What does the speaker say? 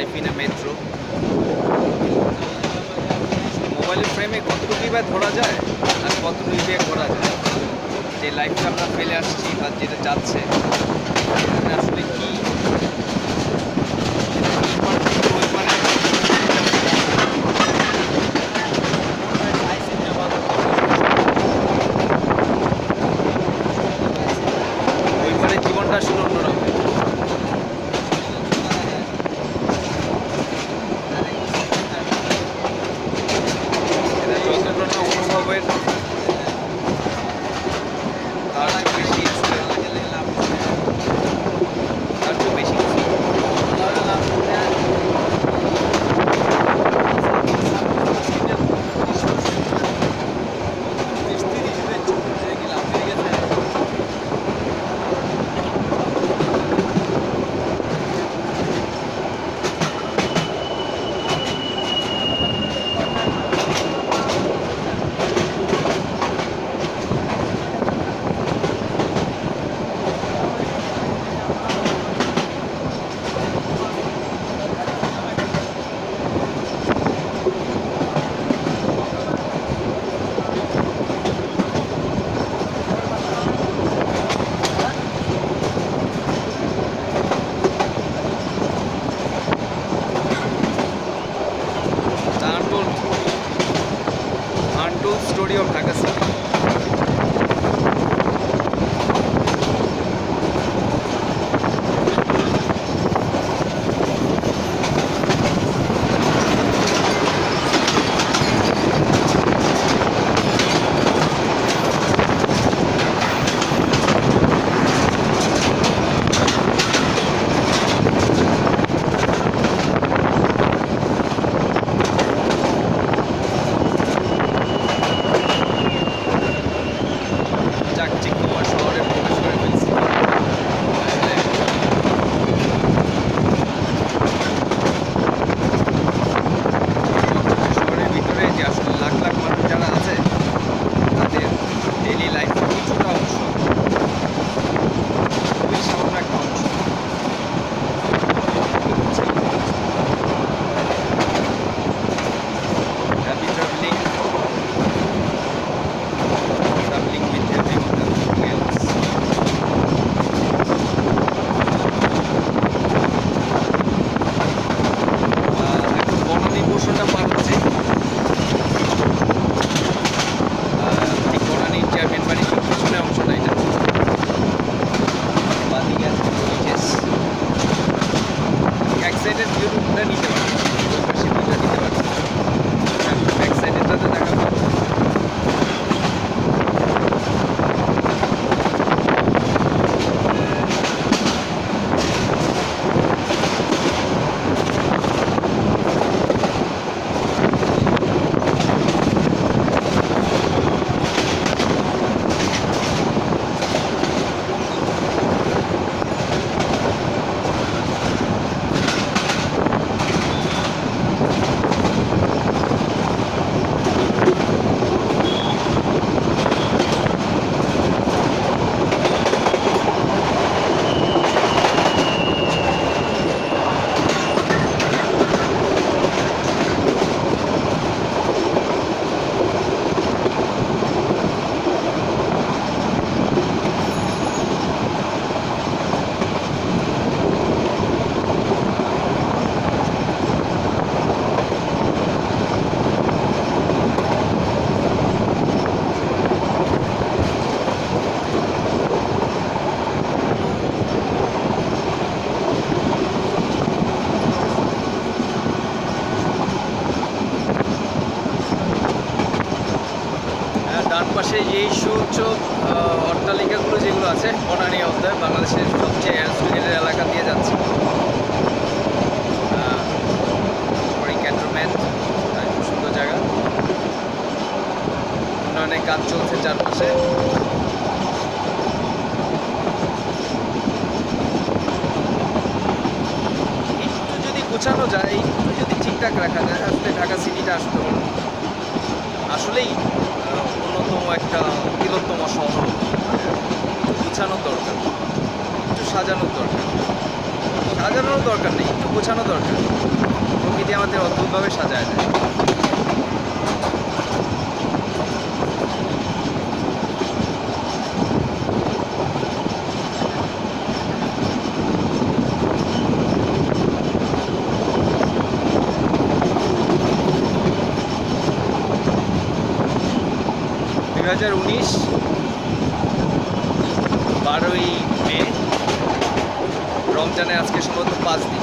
Life in a metro. মোবাইলের ফ্রেমে কতটুকুই বা ধরা যায় আর কতটুকুই বা করা যায়, যে লাইফটা আমরা ফেলে আসছি বা যেটা যাচ্ছে আসলে কি ওই পারে জীবনটা আসলে অন্যরকম। এটা যতটা না অনুভবের তার বেশি আসলে তার চেয়ে বেশি কিছু। Untold story of Dhaka City. চাকচিক্যময় শহরে প্রবেশ করে ফেলছি। শহরের ভিতরে যে আসলে লাখ লাখ মানুষ যারা আছে তাদের ডেইলি লাইফের কিছুটা অংশ, খুবই সামান্য একটা অংশ। Happy traveling with everyone else. এখন বনানী পোর্শনটা পার হচ্ছে, ঠিক বনানীর চেয়ারম্যান বাড়ির ঠিক পিছনে অংশটা এটা। বাদিকে আছে বিচেস, এক সাইডের ভিউটা নিতে পারবে, ওই পাশে ভিউটা নিতে পারবে, ব্যাক সাইডেরটাতে দেখাবো। ডান পাশে এই সুউচ্চ অট্টালিকাগুলো যেগুলো আছে, বনানী অবস্থায় বাংলাদেশের সবচেয়ে এয়ারস্ট্রিগেটের এলাকা দিয়ে যাচ্ছে। ক্যান্টনমেন্ট খুব সুন্দর জায়গা, উন্নয়নের কাজ চলছে চারপাশে। একটু যদি গোছানো যায়, একটু যদি ঠিকঠাক রাখা যায়, আসলে ঢাকা সিটিটা আসলেই অন্যতম একটা বৃহত্তম শহর। গুছানোর দরকার, একটু সাজানোর দরকার। সাজানোর দরকার নেই, একটু গোছানো দরকার। প্রকৃতি আমাদের অদ্ভুতভাবে সাজায় দেয়। (2019) 12ই মে, রমজানের আজকে সম্ভবত 5 দিন।